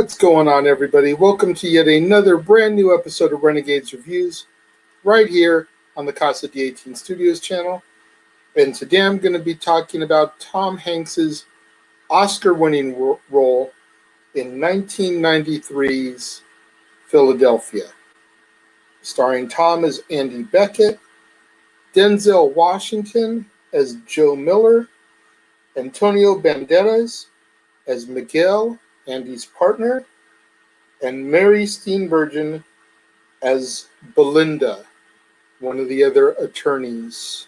What's going on, everybody? Welcome to yet another brand new episode of Renegades Reviews right here on the Casa D18 Studios channel. And today I'm going to be talking about Tom Hanks's Oscar-winning role in 1993's Philadelphia, starring Tom as Andy Beckett, Denzel Washington as Joe Miller, Antonio Banderas as Miguel, Andy's partner, and Mary Steenburgen as Belinda, one of the other attorneys.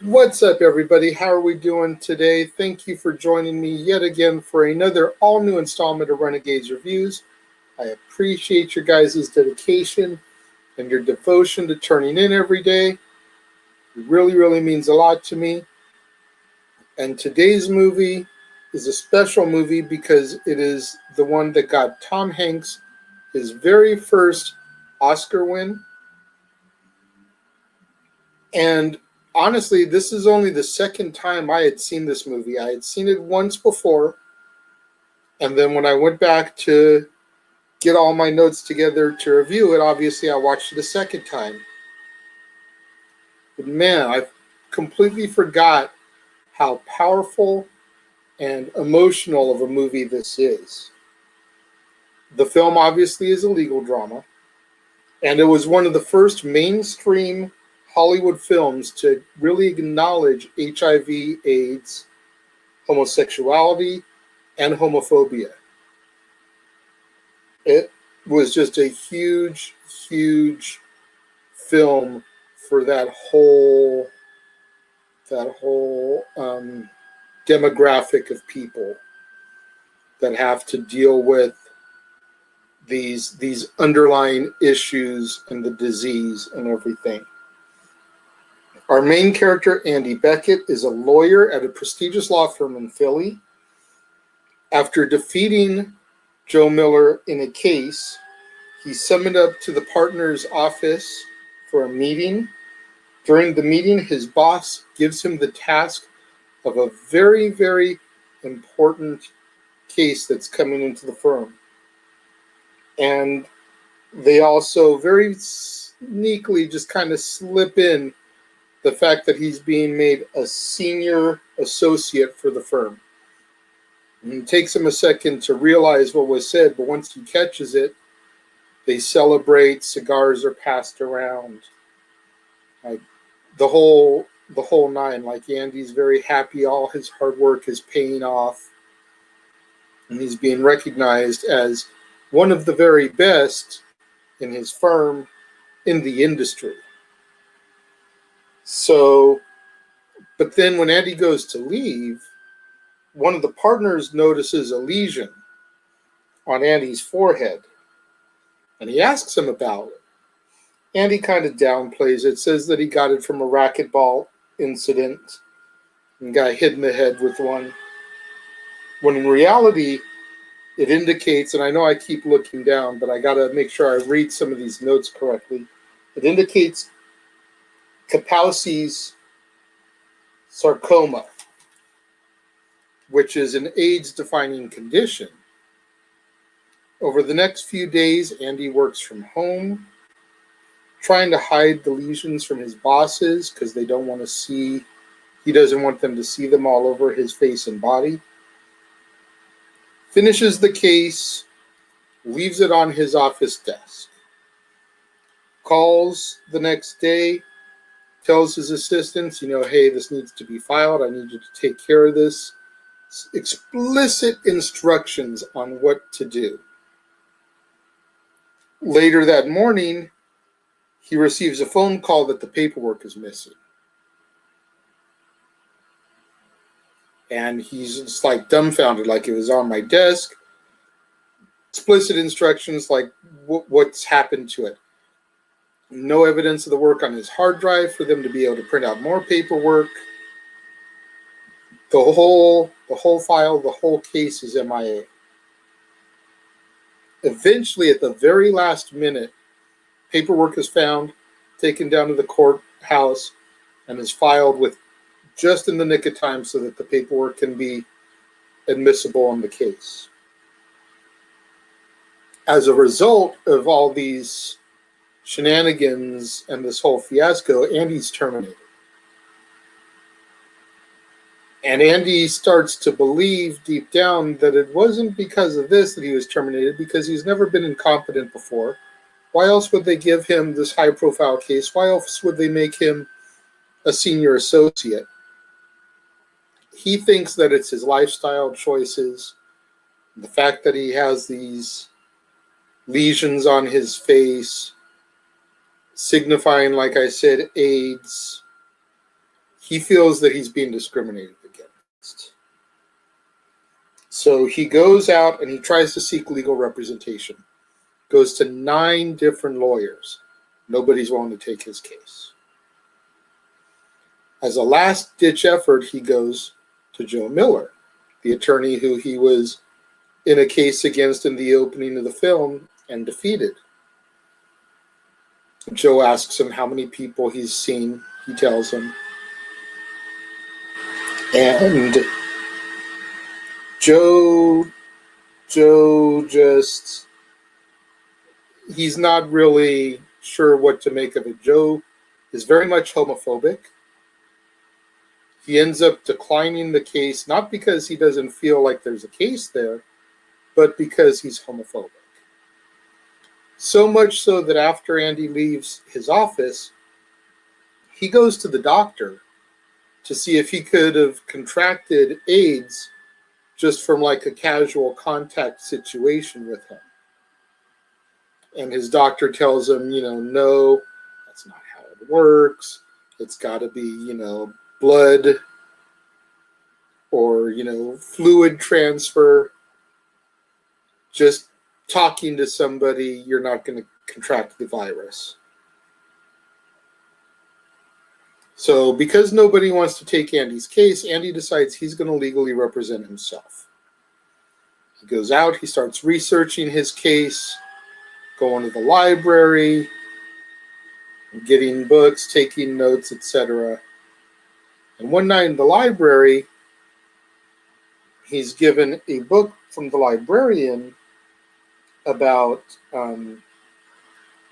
What's up, everybody? How are we doing today? Thank you for joining me yet again for another all-new installment of Renegades Reviews. I appreciate your guys' dedication and your devotion to turning in every day. It really means a lot to me. And today's movie is a special movie because it is the one that got Tom Hanks his very first Oscar win. And honestly, this is only the second time I had seen this movie. I had seen it once before, and then when I went back to get all my notes together to review it, obviously I watched it a second time. But man, I completely forgot how powerful and emotional of a movie this is. The film obviously is a legal drama, and it was one of the first mainstream Hollywood films to really acknowledge HIV, AIDS, homosexuality, and homophobia. It was just a huge film for that whole demographic of people that have to deal with these underlying issues and the disease and everything. Our main character, Andy Beckett, is a lawyer at a prestigious law firm in Philly. After defeating Joe Miller in a case, he's summoned up to the partner's office for a meeting. During the meeting, his boss gives him the task of a very important case that's coming into the firm. And they also very sneakily just kind of slip in the fact that he's being made a senior associate for the firm. And it takes him a second to realize what was said, but once he catches it, they celebrate, cigars are passed around. Like the whole nine. Like Andy's very happy, all his hard work is paying off. And he's being recognized as one of the very best in his firm, in the industry. So, but then when Andy goes to leave, one of the partners notices a lesion on Andy's forehead, and he asks him about it. Andy kind of downplays it, says that he got it from a racquetball incident and got hit in the head with one, when in reality, it indicates, and I know I keep looking down, but I got to make sure I read some of these notes correctly. It indicates Kaposi's sarcoma, which is an AIDS-defining condition. Over the next few days, Andy works from home, trying to hide the lesions from his bosses because they don't want to see, he doesn't want them to see them all over his face and body. Finishes the case, leaves it on his office desk. Calls the next day, tells his assistants, hey, this needs to be filed. I need you to take care of this. Explicit instructions on what to do. Later that morning, he receives a phone call that the paperwork is missing. And he's just like dumbfounded, like it was on my desk. Explicit instructions, like what's happened to it. No evidence of the work on his hard drive for them to be able to print out more paperwork. The whole file, the whole case is MIA. Eventually, at the very last minute, paperwork is found, taken down to the courthouse, and is filed with just in the nick of time so that the paperwork can be admissible in the case. As a result of all these shenanigans and this whole fiasco, Andy's terminated. And Andy starts to believe deep down that it wasn't because of this that he was terminated, because he's never been incompetent before. Why else would they give him this high-profile case? Why else would they make him a senior associate? He thinks that it's his lifestyle choices, the fact that he has these lesions on his face, signifying, like I said, AIDS. He feels that he's being discriminated against. So he goes out and he tries to seek legal representation. Goes to 9 different lawyers. Nobody's willing to take his case. As a last-ditch effort, he goes to Joe Miller, the attorney who he was in a case against in the opening of the film and defeated. Joe asks him how many people he's seen. He tells him. And Joe just, he's not really sure what to make of it. Joe is very much homophobic. He ends up declining the case, not because he doesn't feel like there's a case there, but because he's homophobic. So much so that after Andy leaves his office, he goes to the doctor to see if he could have contracted AIDS just from like a casual contact situation with him. And his doctor tells him, no, that's not how it works. It's got to be, blood or, fluid transfer. Just talking to somebody, you're not going to contract the virus. So because nobody wants to take Andy's case, Andy decides he's going to legally represent himself. He goes out, he starts researching his case, going to the library, getting books, taking notes, etc. And one night in the library, he's given a book from the librarian about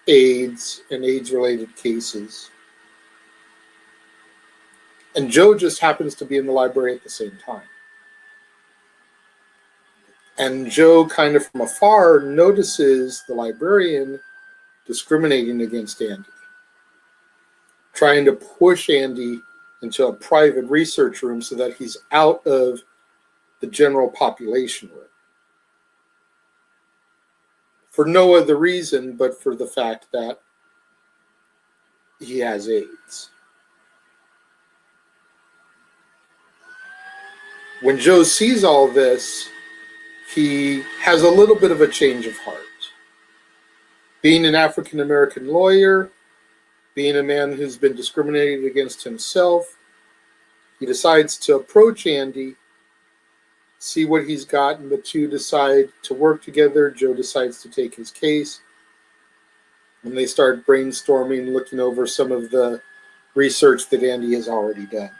AIDS and AIDS-related cases. And Joe just happens to be in the library at the same time. And Joe, kind of from afar, notices the librarian discriminating against Andy, trying to push Andy into a private research room so that he's out of the general population room. For no other reason but for the fact that he has AIDS. When Joe sees all this, he has a little bit of a change of heart. Being an African-American lawyer, being a man who's been discriminated against himself, he decides to approach Andy, see what he's got, and the two decide to work together. Joe decides to take his case, and they start brainstorming, looking over some of the research that Andy has already done.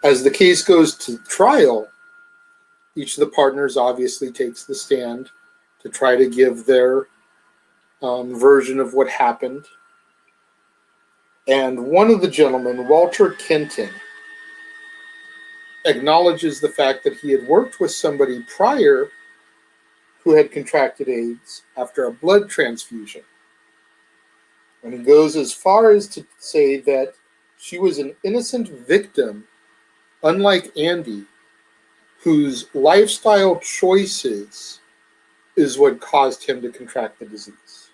As the case goes to trial, each of the partners obviously takes the stand to try to give their version of what happened. And one of the gentlemen, Walter Kenton, acknowledges the fact that he had worked with somebody prior who had contracted AIDS after a blood transfusion. And he goes as far as to say that she was an innocent victim, unlike Andy, whose lifestyle choices is what caused him to contract the disease.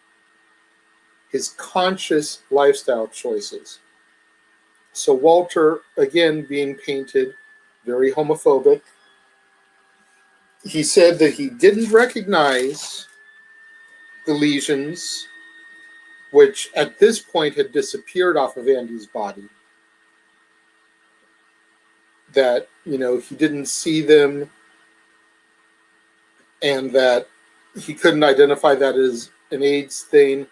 His conscious lifestyle choices. So Walter, again, being painted very homophobic, he said that he didn't recognize the lesions, which at this point had disappeared off of Andy's body. That, he didn't see them, and that he couldn't identify that as an AIDS thing,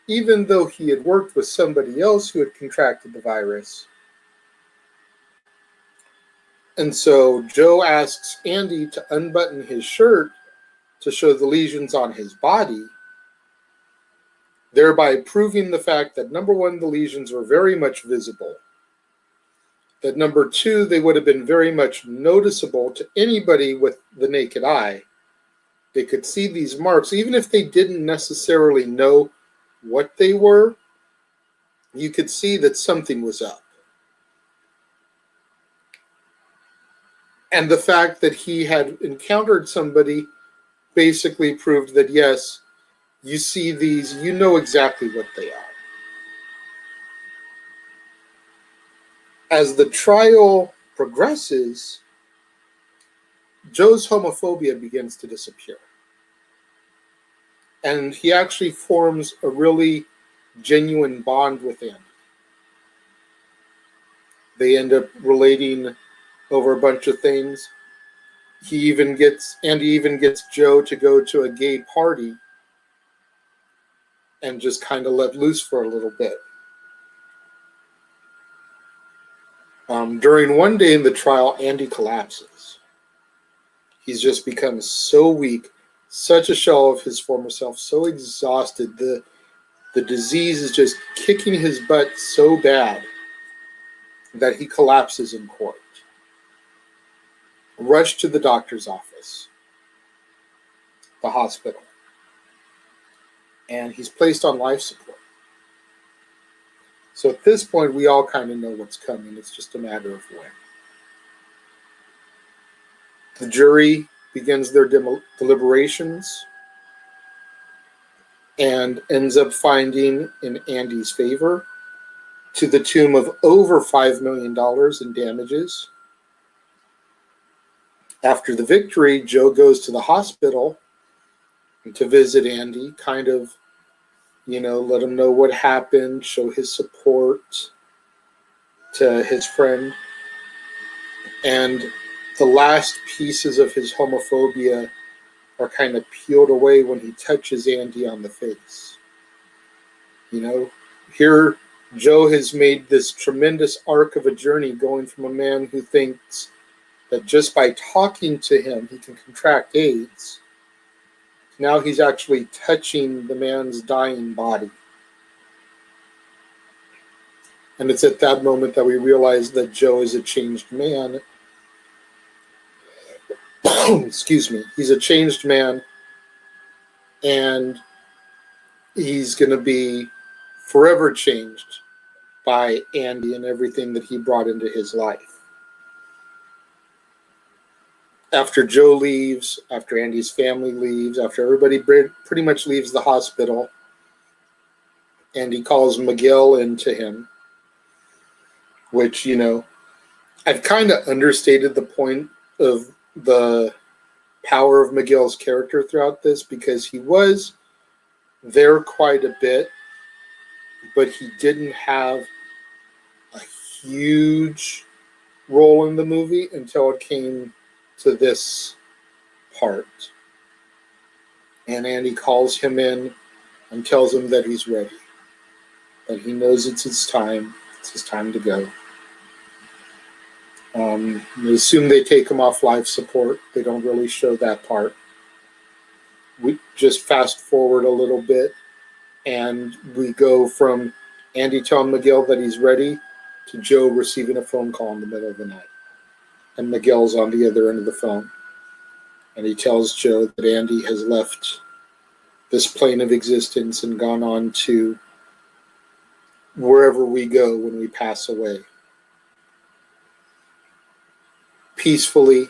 even though he had worked with somebody else who had contracted the virus. And so Joe asks Andy to unbutton his shirt to show the lesions on his body, thereby proving the fact that number one, the lesions were very much visible, that number two, they would have been very much noticeable to anybody with the naked eye. They could see these marks, even if they didn't necessarily know what they were, you could see that something was up. And the fact that he had encountered somebody basically proved that, yes, you see these, you know exactly what they are. As the trial progresses, Joe's homophobia begins to disappear. And he actually forms a really genuine bond with Andy. They end up relating over a bunch of things. Andy even gets Joe to go to a gay party and just kind of let loose for a little bit. During one day in the trial, Andy collapses. He's just become so weak, such a shell of his former self, so exhausted. The disease is just kicking his butt so bad that he collapses in court. Rushed to the doctor's office, the hospital, and he's placed on life support. So at this point, we all kind of know what's coming. It's just a matter of when. The jury begins their deliberations and ends up finding in Andy's favor to the tune of over $5 million in damages. After the victory, Joe goes to the hospital to visit Andy, kind of, let him know what happened, show his support to his friend. And the last pieces of his homophobia are kind of peeled away when he touches Andy on the face. Here Joe has made this tremendous arc of a journey, going from a man who thinks that just by talking to him he can contract AIDS. Now he's actually touching the man's dying body. And it's at that moment that we realize that Joe is a changed man. Excuse me. He's a changed man, and he's going to be forever changed by Andy and everything that he brought into his life. After Joe leaves, after Andy's family leaves, after everybody pretty much leaves the hospital, Andy calls Miguel into him, which, I've kind of understated the point of the power of Miguel's character throughout this, because he was there quite a bit, but he didn't have a huge role in the movie until it came to this part. And Andy calls him in and tells him that he's ready, that he knows it's his time to go. We assume they take him off life support. They don't really show that part. We just fast forward a little bit, and we go from Andy telling Miguel that he's ready to Joe receiving a phone call in the middle of the night. And Miguel's on the other end of the phone. And he tells Joe that Andy has left this plane of existence and gone on to wherever we go when we pass away. Peacefully.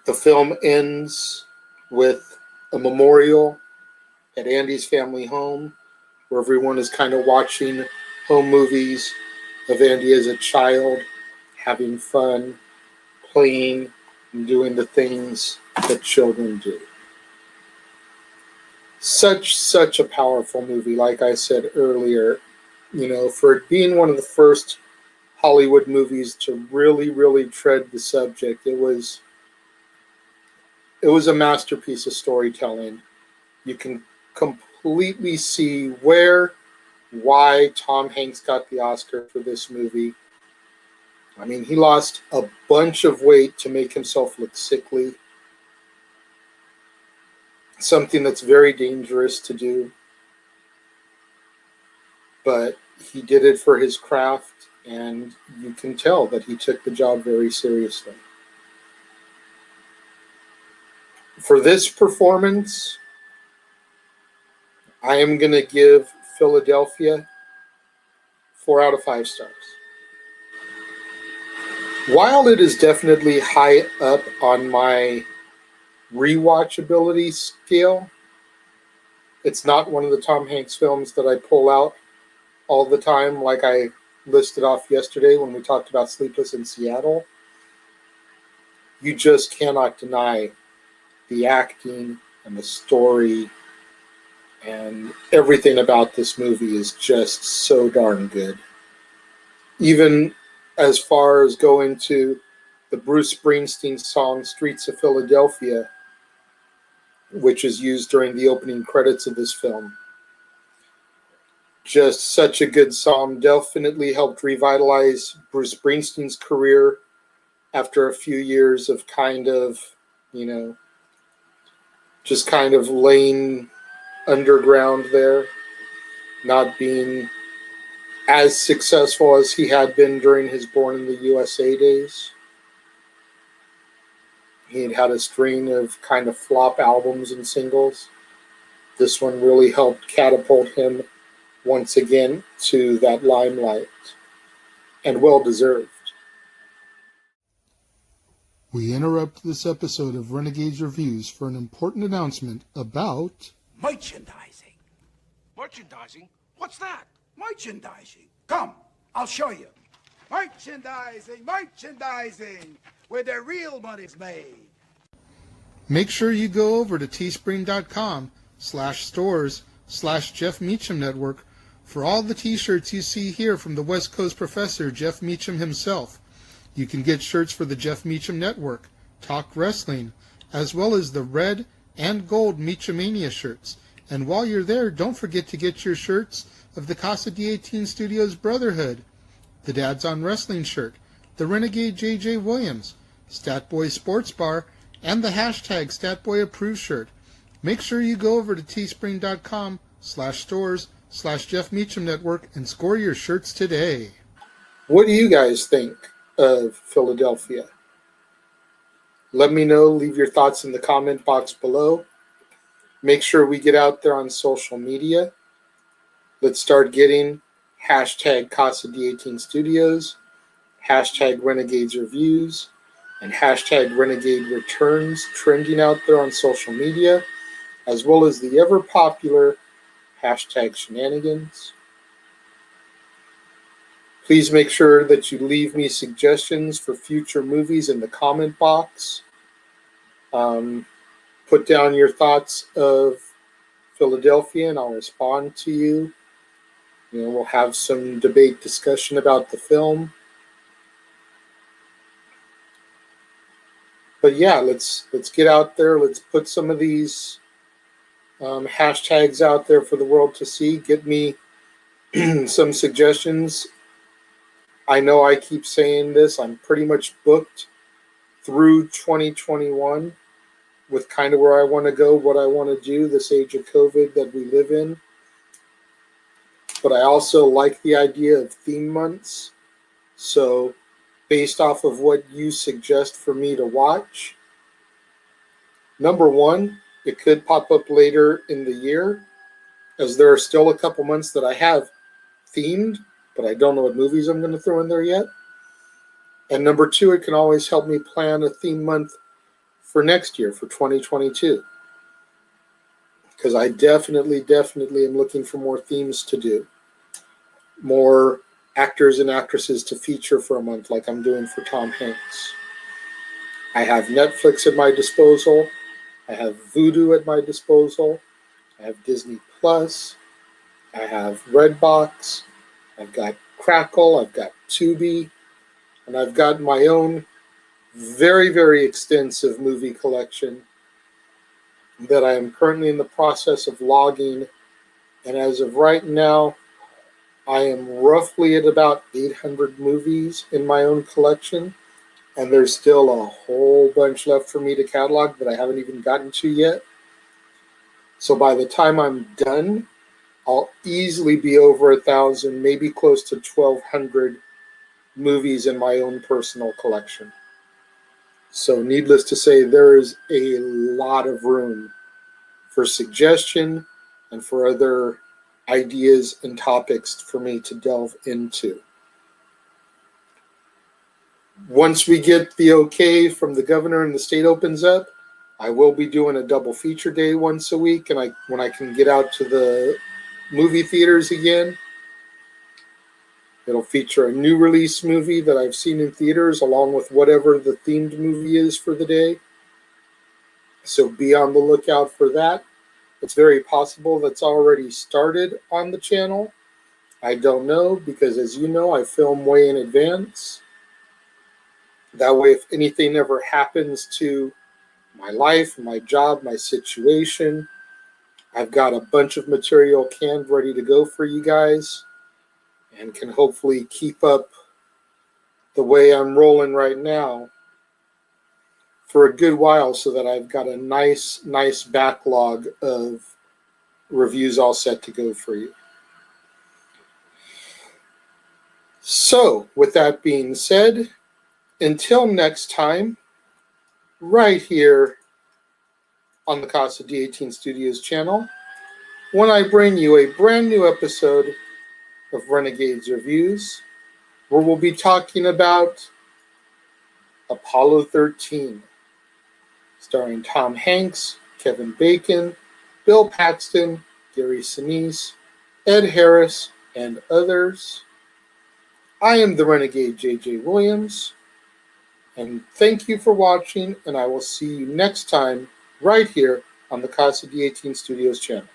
The film ends with a memorial at Andy's family home, where everyone is kind of watching home movies of Andy as a child, having fun, playing, and doing the things that children do. Such a powerful movie. Like I said earlier, for it being one of the first Hollywood movies to really tread the subject, it was a masterpiece of storytelling. You can completely see why Tom Hanks got the Oscar for this movie. I mean, he lost a bunch of weight to make himself look sickly, something that's very dangerous to do, but he did it for his craft, and you can tell that he took the job very seriously. For this performance, I am going to give Philadelphia 4 out of 5 stars. While it is definitely high up on my rewatchability scale, it's not one of the Tom Hanks films that I pull out all the time, like I listed off yesterday when we talked about Sleepless in Seattle. You just cannot deny the acting and the story, and everything about this movie is just so darn good. Even as far as going to the Bruce Springsteen song Streets of Philadelphia, which is used during the opening credits of this film. Just such a good song. Definitely helped revitalize Bruce Springsteen's career after a few years of kind of, just kind of laying underground there, not being as successful as he had been during his Born in the U.S.A. days. He had had a string of kind of flop albums and singles. This one really helped catapult him once again to that limelight, and well deserved. We interrupt this episode of Renegades Reviews for an important announcement about merchandising. Merchandising? What's that? Merchandising. Come, I'll show you. Merchandising, where the real money's made. Make sure you go over to teespring.com/stores/Jeff Meacham Network for all the t-shirts you see here from the West Coast professor, Jeff Meacham himself. You can get shirts for the Jeff Meacham Network, Talk Wrestling, as well as the red and gold Meachamania shirts. And while you're there, don't forget to get your shirts of the Casa D18 Studios Brotherhood, the Dads on Wrestling shirt, the Renegade J.J. Williams, Statboy Sports Bar, and the hashtag StatBoyApproved shirt. Make sure you go over to teespring.com/stores/Jeff Meacham Network and score your shirts today. What do you guys think of Philadelphia? Let me know. Leave your thoughts in the comment box below. Make sure we get out there on social media. Let's start getting hashtag Casa D18 Studios, hashtag Renegades Reviews, and hashtag Renegade Returns trending out there on social media, as well as the ever popular hashtag Shenanigans. Please make sure that you leave me suggestions for future movies in the comment box. Put down your thoughts of Philadelphia and I'll respond to you. We'll have some debate discussion about the film. But yeah, let's get out there. Let's put some of these hashtags out there for the world to see. Get me some suggestions. I know I keep saying this. I'm pretty much booked through 2021 with kind of where I want to go, what I want to do, this age of COVID that we live in. But I also like the idea of theme months. So based off of what you suggest for me to watch, number one, it could pop up later in the year, as there are still a couple months that I have themed, but I don't know what movies I'm going to throw in there yet. And number two, it can always help me plan a theme month for next year, for 2022. Because I definitely am looking for more themes to do. More actors and actresses to feature for a month like I'm doing for Tom Hanks. I have Netflix at my disposal. I have Vudu at my disposal. I have Disney Plus. I have Redbox. I've got Crackle. I've got Tubi. And I've got my own very extensive movie collection that I am currently in the process of logging. And as of right now, I am roughly at about 800 movies in my own collection, and there's still a whole bunch left for me to catalog that I haven't even gotten to yet. So by the time I'm done, I'll easily be over 1,000, maybe close to 1,200 movies in my own personal collection. So, needless to say, there is a lot of room for suggestion and for other ideas and topics for me to delve into. Once we get the okay from the governor and the state opens up, I will be doing a double feature day once a week, and when I can get out to the movie theaters again, it'll feature a new release movie that I've seen in theaters along with whatever the themed movie is for the day. So be on the lookout for that. It's very possible that's already started on the channel. I don't know because, as you know, I film way in advance. That way, if anything ever happens to my life, my job, my situation, I've got a bunch of material canned ready to go for you guys and can hopefully keep up the way I'm rolling right now for a good while so that I've got a nice backlog of reviews all set to go for you. So, with that being said, until next time, right here on the Casa D18 Studios channel, when I bring you a brand new episode of Renegades Reviews, where we'll be talking about Apollo 13, starring Tom Hanks, Kevin Bacon, Bill Paxton, Gary Sinise, Ed Harris, and others. I am the Renegade J.J. Williams, and thank you for watching, and I will see you next time right here on the Casa D18 Studios channel.